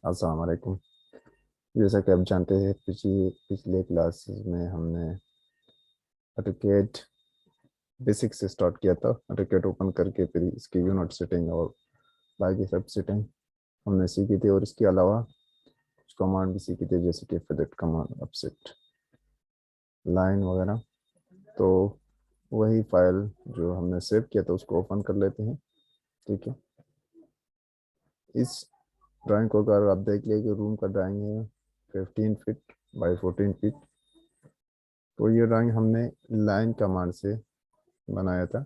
अस्सलाम वालेकुम। जैसा कि आप जानते हैं, पिछले क्लासेस में हमने ऑटोकैड बेसिक से स्टार्ट किया था। ऑटोकैड ओपन करके फिर इसकी यूनिट सेटिंग और बाकी सब सेटिंग हमने सीखी थी, और इसके अलावा कुछ कमांड भी सीखी थी, जैसे कि फिलेट कमांड, अपसेट, लाइन वगैरह। तो वही फाइल जो हमने सेव किया था उसको ओपन कर लेते हैं। ठीक है। इस ड्राइंग को अगर आप देख लिए कि रूम का ड्राइंग है 15 फीट बाई 14 फीट। तो ये ड्राइंग हमने लाइन कमांड से बनाया था।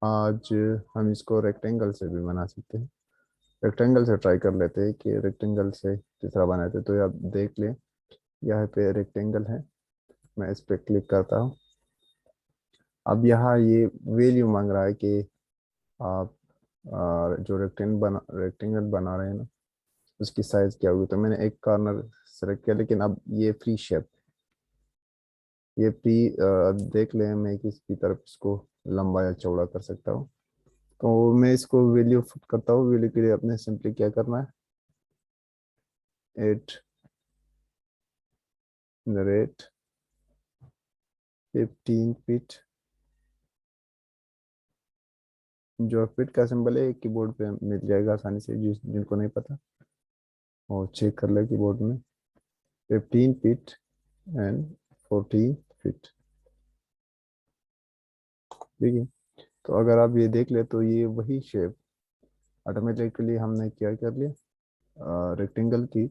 आज हम इसको रेक्टेंगल से भी बना सकते हैं। रेक्टेंगल से ट्राई कर लेते हैं कि रेक्टेंगल से किस तरह बनाते हैं। तो ये आप देख लें, यहाँ पे रेक्टेंगल है। मैं इस पर क्लिक करता हूँ। अब यहाँ ये वैल्यू मांग रहा है कि आप जो रेक्टेंगल बना रहे हैं ना, उसकी साइज क्या होगी। तो मैंने एक कॉर्नर सेलेक्ट किया, लेकिन अब ये फ्री शेप, ये फ्री, अब देख लें मैं किसकी तरफ इसको लंबा या चौड़ा कर सकता हूँ। तो मैं इसको वैल्यू फिट करता हूँ। वैल्यू के लिए अपने सिंपली क्या करना है, एट द रेट 15 फीट। जो फिट का सिंबल है कीबोर्ड पे मिल जाएगा आसानी से, जिनको नहीं पता वो चेक कर ले कीबोर्ड में। 15 फीट एंड 14 फीट। ठीक है। तो अगर आप ये देख ले तो ये वही शेप ऑटोमेटिकली हमने क्या कर लिया, रेक्टेंगल की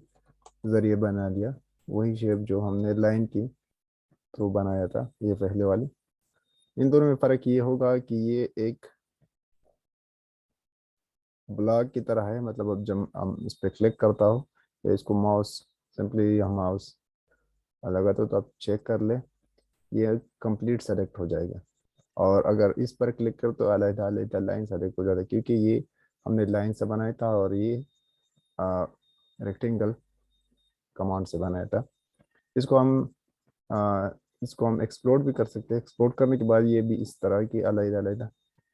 जरिए बना लिया। वही शेप जो हमने लाइन की थ्रू बनाया था, ये पहले वाली। इन दोनों में फ़र्क ये होगा कि ये एक ब्लॉक की तरह है। मतलब अब जब हम इस पर क्लिक करता हो या इसको माउस, सिंपली हम माउस लगाते हो तो आप चेक कर ले, ये कंप्लीट सेलेक्ट हो जाएगा। और अगर इस पर क्लिक कर तो अलग अलग लाइन सेलेक्ट हो जाता है, क्योंकि ये हमने लाइन से बनाया था और ये रेक्टेंगल कमांड से बनाया था। इसको हम आ, इसको हम एक्सप्लोर भी कर सकते हैं। एक्सप्लोर करने के बाद ये भी इस तरह की अलग अलग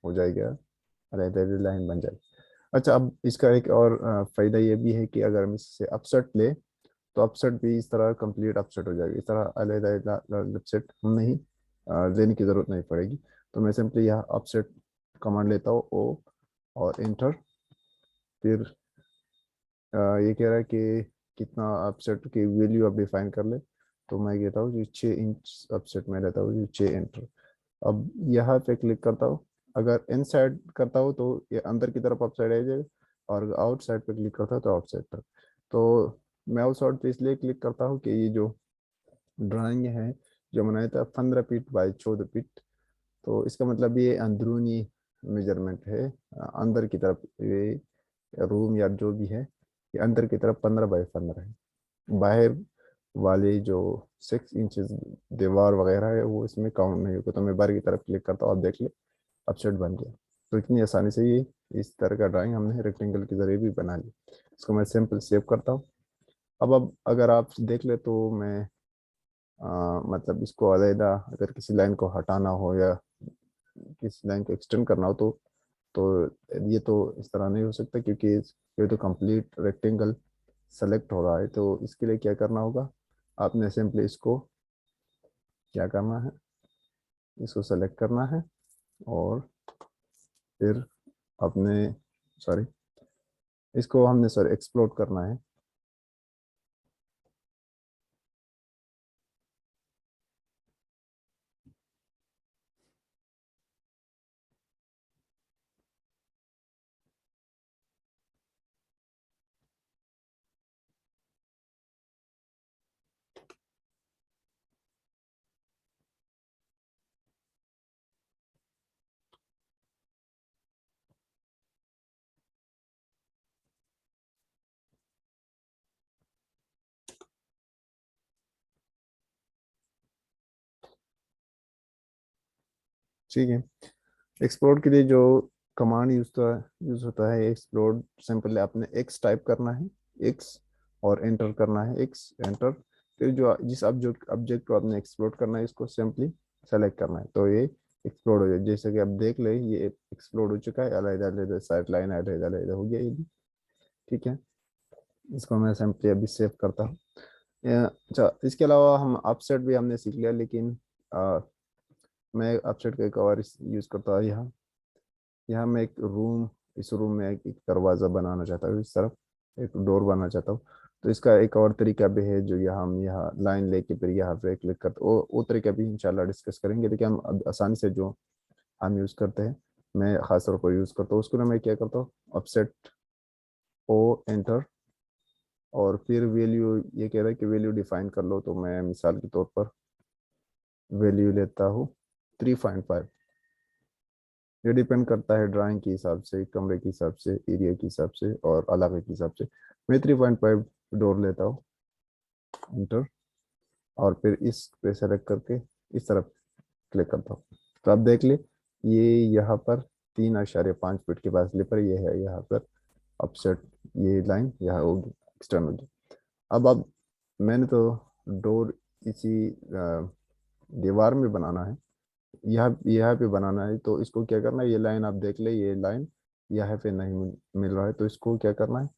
हो जाएगा, अलग अलग लाइन बन जाएगी। अच्छा, अब इसका एक और फ़ायदा ये भी है कि अगर हम इससे अपसेट ले तो अपसेट भी इस तरह कंप्लीट अपसेट हो जाएगी। इस तरह अलग अलग अपसेट हम नहीं लेने की ज़रूरत नहीं पड़ेगी। तो मैं सिंपली यहाँ अपसेट कमांड लेता हूँ, ओ और इंटर। फिर ये कह रहा है कि कितना अपसेट की वैल्यू आप डिफाइन कर ले। तो मैं कहता हूँ कि 6 इंच अपसेट में लेता हूँ, ये 6 इंटर। अब यहाँ पे क्लिक करता हूँ। अगर इनसाइड करता हूँ तो ये अंदर की तरफ अपसाइड आ जाएगा, और आउटसाइड पे क्लिक करता हूँ तो आउटसाइड पर। तो मैं आउटसाइड पे इसलिए क्लिक करता हूँ कि ये जो ड्राइंग है जो बनाया था 15 फीट बाई 14 फीट, तो इसका मतलब ये अंदरूनी मेजरमेंट है। अंदर की तरफ ये रूम या जो भी है, ये अंदर की तरफ 15 बाई 15 है। बाहर वाले जो 6 इंचज दीवार वगैरह है वो इसमें काउंट नहीं होगा। तो मैं बाहर की तरफ क्लिक करता हूँ, आप देख ले अपसेट बन गया। तो इतनी आसानी से ये इस तरह का ड्राइंग हमने रेक्टेंगल के जरिए भी बना लिया। इसको मैं सिंपल सेव करता हूँ। अब अगर आप देख ले तो मैं मतलब इसको अलहदा अगर किसी लाइन को हटाना हो या किसी लाइन को एक्सटेंड करना हो तो ये तो इस तरह नहीं हो सकता, क्योंकि ये तो कंप्लीट रेक्टेंगल सेलेक्ट हो रहा है। तो इसके लिए क्या करना होगा, आपने सिंपली इसको क्या करना है, इसको सेलेक्ट करना है और फिर अपने, सॉरी, इसको हमने सॉरी एक्सप्लोर करना है। ठीक है। एक्सप्लोर के लिए जो कमांड यूज होता है एक्सप्लोर, सिंपली आपने एक्स टाइप करना है, एक्स, और एंटर करना है, एक्स एंटर। फिर जो जिस ऑब्जेक्ट को आपने एक्सप्लोर करना है इसको सिंपली सेलेक्ट करना है, तो ये एक्सप्लोर हो जाए। जैसे कि आप देख ले ये एक्सप्लोर हो चुका है, अलग अलग साइड लाइन अलग अलग हो गया ये भी। ठीक है। इसको मैं सिंपली अभी सेव करता हूँ। अच्छा, इसके अलावा हम अपसेट भी हमने सीख लिया, लेकिन मैं अपसेट का एक और यूज़ करता हूँ। यहाँ यहाँ मैं एक रूम, इस रूम में एक दरवाज़ा बनाना चाहता हूँ, इस तरफ एक डोर बनाना चाहता हूँ। तो इसका एक और तरीका भी है, जो यहाँ हम यहाँ लाइन लेके फिर यहाँ पे क्लिक करते, वो तरीका भी इंशाल्लाह डिस्कस करेंगे। लेकिन हम अब आसानी से जो हम यूज़ करते हैं, मैं ख़ास तौर पर यूज़ करता हूँ, उसको ना मैं क्या करता हूँ, अपसेट ओ एंटर, और फिर वैल्यू ये कह रहा है कि वैल्यू डिफाइन कर लो। तो मैं मिसाल के तौर पर वैल्यू लेता हूँ 3.5। ये डिपेंड करता है ड्राइंग के हिसाब से, कमरे के हिसाब से, एरिया के हिसाब से और इलाके के हिसाब से। मैं 3.5 डोर लेता हूँ, इंटर, और फिर इस पे सेलेक्ट करके इस तरफ क्लिक करता हूँ। तो आप देख ले, ये यहाँ पर 3.5 फीट के फासले पर ये है, यहाँ पर अपसेट, ये लाइन यहाँ होगी, एक्सटर्न होगी। अब मैंने तो डोर इसी दीवार में बनाना है, यहाँ यहाँ पे बनाना है। तो इसको क्या करना है, ये लाइन आप देख ले, ये लाइन यहाँ पे नहीं मिल रहा है। तो इसको क्या करना है,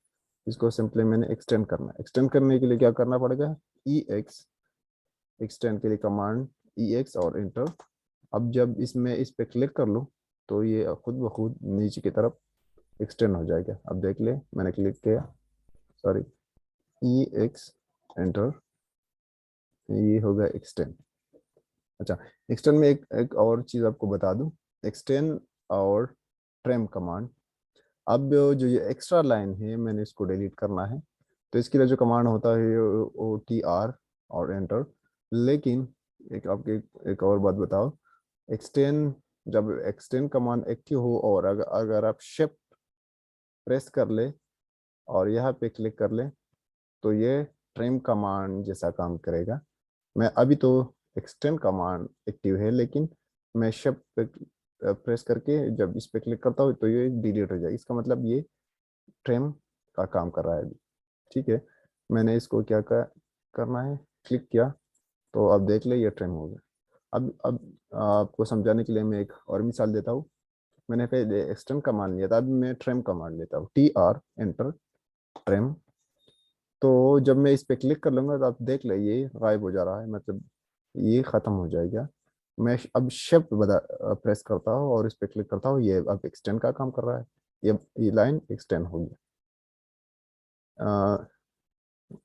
इसको सिंपली मैंने एक्सटेंड करना है। एक्सटेंड करने के लिए क्या करना पड़ेगा, ई एक्स, एक्सटेंड के लिए कमांड ई एक्स और इंटर। अब जब इसमें इस पे क्लिक कर लो, तो ये खुद ब खुद नीचे की तरफ एक्सटेंड हो जाएगा। अब देख ले, मैंने क्लिक किया, सॉरी, ई एक्स एंटर, ये होगा एक्सटेंड। अच्छा, एक्सटेंड में एक और चीज़ आपको बता दूं, एक्सटेंड और ट्रिम कमांड। अब जो ये एक्स्ट्रा लाइन है, मैंने इसको डिलीट करना है। तो इसके लिए जो कमांड होता है ओ टी आर और एंटर। लेकिन एक आपके एक और बात बताओ, एक्सटेंड, जब एक्सटेंड कमांड एक्टिव हो और अगर आप शिफ्ट प्रेस कर ले और यहाँ पे क्लिक कर ले, तो ये ट्रिम कमांड जैसा काम करेगा। मैं अभी तो एक्सटेंड कमांड एक्टिव है, लेकिन मैं शिफ्ट पे प्रेस करके जब इस पे क्लिक करता हूँ, तो ये डिलीट हो जाएगा। इसका मतलब ये ट्रिम का काम कर रहा है अभी। ठीक है, मैंने इसको करना है, क्लिक किया, तो अब देख ले, ये ट्रिम हो गया। अब आपको समझाने के लिए मैं एक और मिसाल देता हूँ। मैंने पहले एक्सटेंड कमांड लिया था, अब मैं ट्रिम कमांड लेता हूँ, टी आर एंटर, ट्रिम। तो जब मैं इस पे क्लिक कर लूंगा, तो आप देख ले, ये गायब हो जा रहा है, मतलब ये खत्म हो जाएगा। मैं अब शिफ्ट बता प्रेस करता हूँ और इस पे क्लिक करता हूँ, ये अब एक्सटेंड का काम कर रहा है। ये लाइन एक्सटेंड हो गई।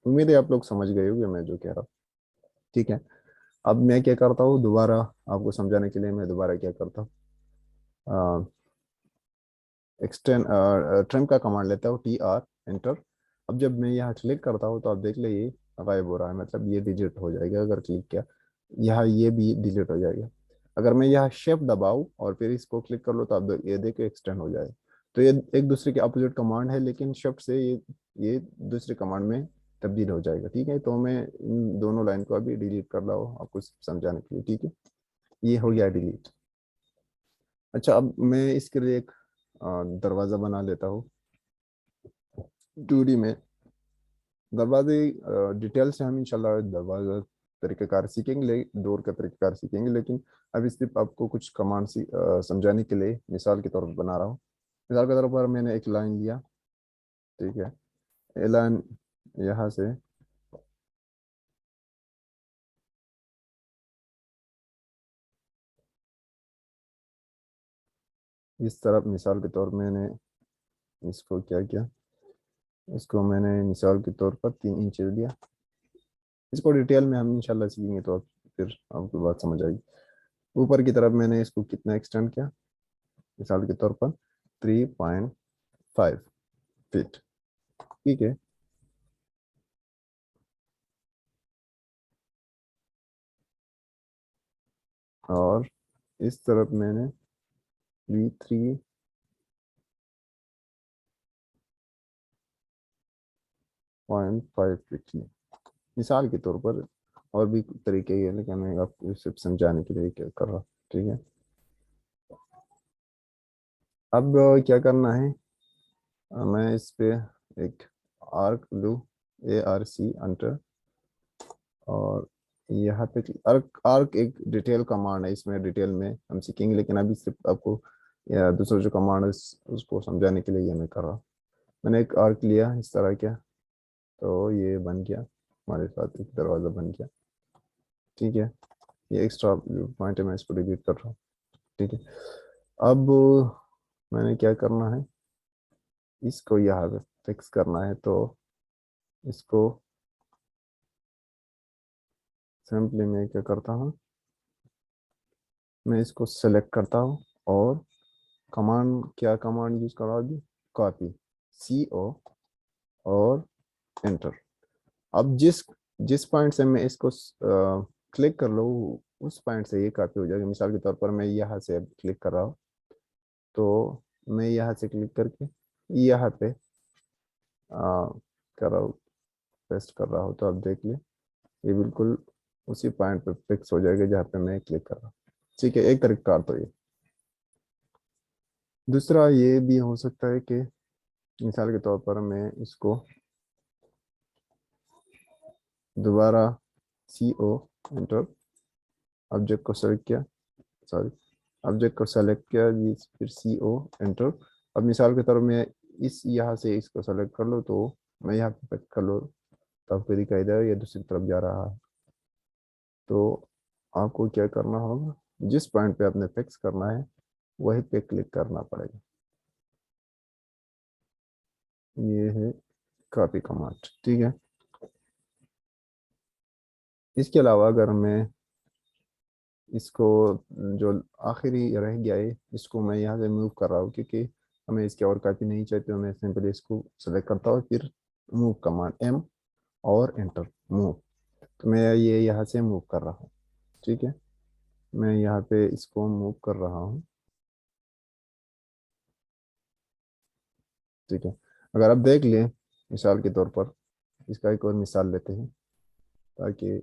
उम्मीद है आप लोग समझ गए होंगे मैं जो कह रहा हूँ। ठीक है, अब मैं क्या करता हूँ, दोबारा आपको समझाने के लिए मैं दोबारा क्या करता हूँ, एक्सटेंड ट्रिम का कमांड लेता हूँ, टी आर एंटर। अब जब मैं यहाँ क्लिक करता हूँ, तो आप देख ले, ये गायब हो रहा है, मतलब ये डिलीट हो जाएगा। अगर क्लिक किया यहाँ, ये भी डिलीट हो जाएगा। अगर मैं यहाँ शिफ्ट दबाऊँ और फिर इसको क्लिक कर लो, तो आप ये देखो एक्सटेंड हो जाए। तो ये एक दूसरे के अपोजिट कमांड है, लेकिन शिफ्ट से ये दूसरे कमांड में तब्दील हो जाएगा। ठीक है, तो मैं इन दोनों लाइन को अभी डिलीट कर रहा हूँ आपको समझाने के लिए। ठीक है, ये हो गया डिलीट। अच्छा, अब मैं इसके लिए एक दरवाज़ा बना लेता हूँ 2D में। दरवाजे डिटेल से हम इंशाल्लाह दरवाजा तरीक़ेकार सीखेंगे, डोर का तरीक़ेकार सीखेंगे, लेकिन अभी सिर्फ आपको कुछ कमांड समझाने के लिए मिसाल के तौर पर बना रहा हूँ। मिसाल के तौर पर मैंने एक लाइन लिया, ठीक है, ये लाइन यहाँ से इस तरफ, मिसाल के तौर मैंने इसको क्या किया, इसको मैंने मिसाल के तौर पर 3 इंच दिया। इसको डिटेल में हम इंशाल्लाह सीखेंगे, तो आप फिर आपको बात समझ आएगी। ऊपर की तरफ मैंने इसको कितना एक्सटेंड किया, मिसाल के तौर पर 3.5 फीट। ठीक है, और इस तरफ मैंने V3.5 फीट ली, मिसाल के तौर पर। और भी तरीके हैं, लेकिन मैं आपको सिर्फ समझाने के लिए क्या कर रहा हूँ। ठीक है, अब क्या करना है, मैं इस पे एक आर्क लूँ, ARC अंटर, और यहाँ पे आर्क आर्क एक डिटेल कमांड है, इसमें डिटेल में हम सीखेंगे, लेकिन अभी सिर्फ आपको या दूसरा जो कमांड है उसको समझाने के लिए ये मैं कर रहा हूँ। मैंने एक आर्क लिया इस तरह, क्या तो ये बन गया, हमारे साथ एक दरवाज़ा बन गया। ठीक है, ये एक्स्ट्रा पॉइंट है, मैं इसको डिलीट कर रहा हूँ। ठीक है, अब मैंने क्या करना है, इसको यहाँ पे फिक्स करना है, तो इसको सिंपली मैं क्या करता हूँ, मैं इसको सेलेक्ट करता हूँ और कमांड, क्या कमांड यूज कर रहा हूँ अभी, कॉपी, CO और एंटर। अब जिस जिस पॉइंट से मैं इसको क्लिक कर लूँ, उस पॉइंट से ये कॉपी हो जाएगा। मिसाल के तौर पर मैं यहाँ से क्लिक कर रहा हूँ, तो मैं यहाँ से क्लिक करके यहाँ पे कर रहा हूँ, पेस्ट कर रहा हूँ, तो आप देख लिए ये बिल्कुल उसी पॉइंट पे फिक्स हो जाएगा जहाँ पे मैं क्लिक कर रहा हूँ। ठीक है, एक तरीका तो ये। दूसरा ये भी हो सकता है कि मिसाल के तौर पर मैं इसको दोबारा CO एंटर, ऑब्जेक्ट को सेलेक्ट किया, सॉरी, ऑब्जेक्ट को सेलेक्ट किया जी, फिर CO एंटर। अब मिसाल के तौर पर मैं इस यहाँ से इसको सेलेक्ट कर लो, तो मैं यहाँ पे पिक कर लो, तो आपको दिखाई दे ये दूसरी तरफ जा रहा है। तो आपको क्या करना होगा, जिस पॉइंट पे आपने फिक्स करना है वहीं पे क्लिक करना पड़ेगा। ये है कॉपी कमांड। ठीक है, इसके अलावा अगर मैं इसको, जो आखिरी रह गया है, इसको मैं यहाँ से मूव कर रहा हूँ, क्योंकि हमें इसकी और कॉपी नहीं चाहिए, तो मैं सिंपली इसको सेलेक्ट करता हूँ, फिर मूव कमांड M और एंटर, मूव। तो मैं ये यहाँ से मूव कर रहा हूँ। ठीक है, मैं यहाँ पे इसको मूव कर रहा हूँ। ठीक है, अगर आप देख लें, मिसाल के तौर पर इसका एक और मिसाल लेते हैं, ताकि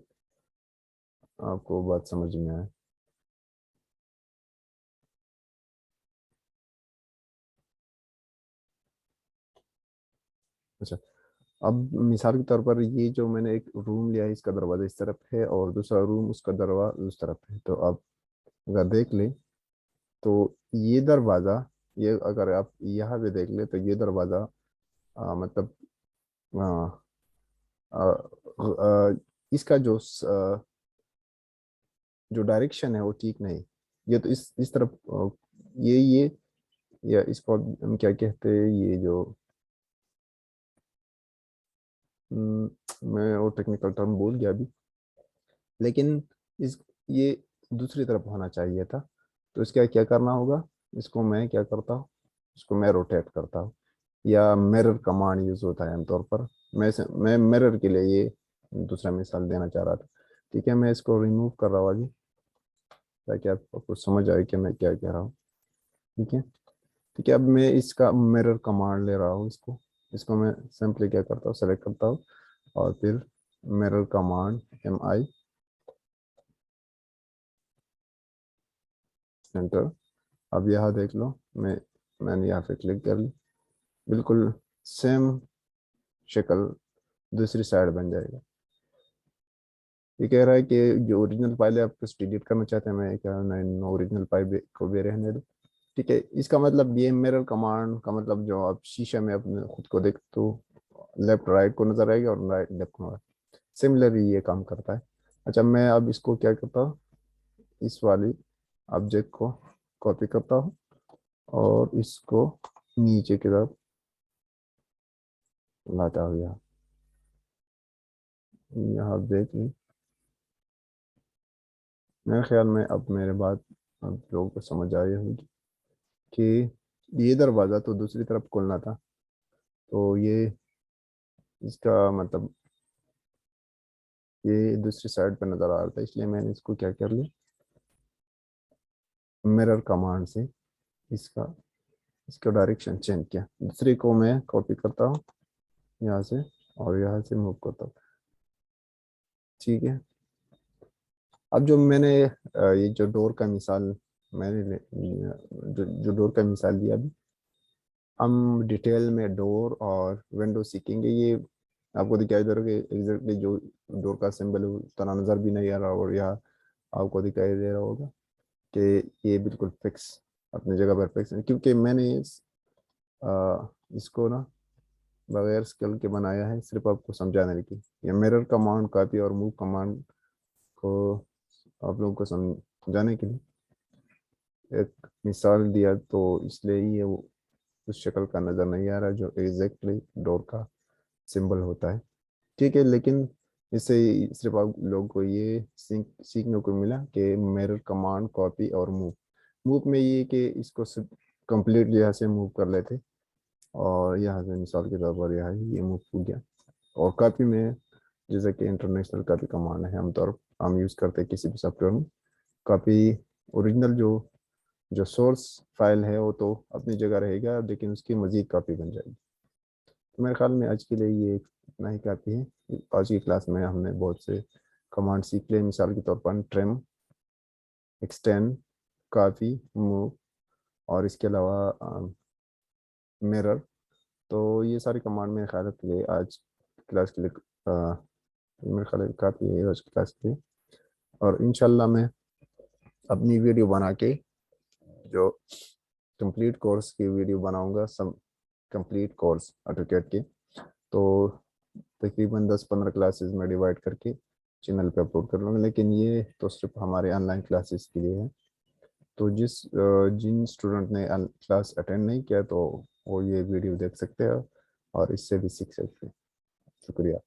आपको बात समझ में आए। अच्छा, अब मिसाल के तौर पर ये जो मैंने एक रूम लिया है, इसका दरवाजा इस तरफ है और दूसरा रूम उसका दरवाजा उस तरफ है। तो आप अगर देख लें, तो ये दरवाजा, ये अगर आप यहाँ पे देख ले, तो ये दरवाजा मतलब आ, आ, आ, इसका जो डायरेक्शन है वो ठीक नहीं। ये तो इस तरफ ये या इसको हम क्या कहते हैं, ये जो मैं वो टेक्निकल टर्म भूल गया अभी, लेकिन इस ये दूसरी तरफ होना चाहिए था। तो इसका क्या करना होगा, इसको मैं क्या करता हूँ, इसको मैं रोटेट करता हूँ, या मिरर कमांड यूज होता है आमतौर पर। मैं मिरर के लिए ये दूसरा मिसाल देना चाह रहा था। ठीक है, मैं इसको रिमूव कर रहा हूँ अभी, ताकि आपको कुछ समझ आए कि मैं क्या कह रहा हूँ। ठीक है, ठीक है, अब मैं इसका मिरर कमांड ले रहा हूँ, इसको मैं सिंपली क्या करता हूँ, सेलेक्ट करता हूँ और फिर मिरर कमांड MI एंटर। अब यहाँ देख लो, मैंने यहाँ पे क्लिक कर ली, बिल्कुल सेम शक्ल दूसरी साइड बन जाएगा। ये कह रहा है कि जो ओरिजिनल फाइल है आप कुछ डिलीट करना चाहते हैं, मैं क्या नहीं, ओरिजिनल फाइल को भी रहने दो। ठीक है, इसका मतलब ये मिरर कमांड का मतलब, जो आप शीशे में अपने खुद को देख, तो लेफ्ट राइट को नजर आएगा और राइट लेफ्ट को नजर। सिमिलरली ये काम करता है। अच्छा, मैं अब इसको क्या करता हूँ, इस वाली ऑब्जेक्ट को कॉपी करता हूँ और इसको नीचे की तरफ लाता हूँ। यहाँ यहाँ देख लें, मेरे ख्याल में अब मेरे बात अब लोगों को समझ आई होगी कि ये दरवाज़ा तो दूसरी तरफ खोलना था, तो ये इसका मतलब ये दूसरी साइड पे नज़र आ रहा था, इसलिए मैंने इसको क्या कर लिया, मिरर कमांड से इसका इसका डायरेक्शन चेंज किया। दूसरे को मैं कॉपी करता हूँ यहाँ से और यहाँ से मूव करता हूँ। ठीक है, अब जो मैंने ये जो डोर का मिसाल मैंने जो डोर का मिसाल दिया अभी, हम डिटेल में डोर और विंडो सीखेंगे। ये आपको दिखाई दे रहा है कि एग्जैक्टली जो डोर का सिंबल है उस तरह नज़र भी नहीं आ रहा, और यहाँ आपको दिखाई दे रहा होगा कि ये बिल्कुल फिक्स अपनी जगह पर फिक्स है, क्योंकि मैंने इसको ना बगैर स्किल के बनाया है, सिर्फ आपको समझाने के लिए। या मिरर कमांड, कॉपी और मूव कमांड को आप लोगों को समझाने के लिए एक मिसाल दिया, तो इसलिए ये उस शक्ल का नज़र नहीं आ रहा जो एग्जैक्टली डोर का सिंबल होता है। ठीक है, लेकिन इससे सिर्फ आप लोगों को ये सीखने को मिला कि मिरर कमांड, कॉपी और मूव। मूव में ये कि इसको सिर्फ कंप्लीटली यहाँ से मूव कर लेते, और यहाँ से मिसाल के तौर पर यहाँ ये मूव हो गया। और कॉपी में जैसे कि इंटरनेशनल कॉपी कमांड है, हम यूज़ करते हैं किसी भी सॉफ्टवेयर में। कॉपी ओरिजिनल जो जो सोर्स फाइल है वो तो अपनी जगह रहेगा, लेकिन उसकी मज़ीद कॉपी बन जाएगी। तो मेरे ख्याल में आज के लिए ये इतना ही काफ़ी है। आज की क्लास में हमने बहुत से कमांड सीख लिए, मिसाल के तौर पर ट्रिम, एक्सटेंड, कॉपी, मूव, और इसके अलावा मिरर। तो ये सारी कमांड मेरे ख्याल के लिए आज क्लास के लिए मेरे ख्याल काफ़ी है आज की क्लास के लिए। और इंशाल्लाह मैं अपनी वीडियो बना के जो कंप्लीट कोर्स की वीडियो बनाऊंगा, सब कंप्लीट कोर्स ऑटोकैड के, तो तकरीबन 10-15 क्लासेस में डिवाइड करके चैनल पे अपलोड कर लूँगा। लेकिन ये तो सिर्फ हमारे ऑनलाइन क्लासेस के लिए है। तो जिन स्टूडेंट ने क्लास अटेंड नहीं किया तो वो ये वीडियो देख सकते हैं और इससे भी सीख सकते हैं। शुक्रिया।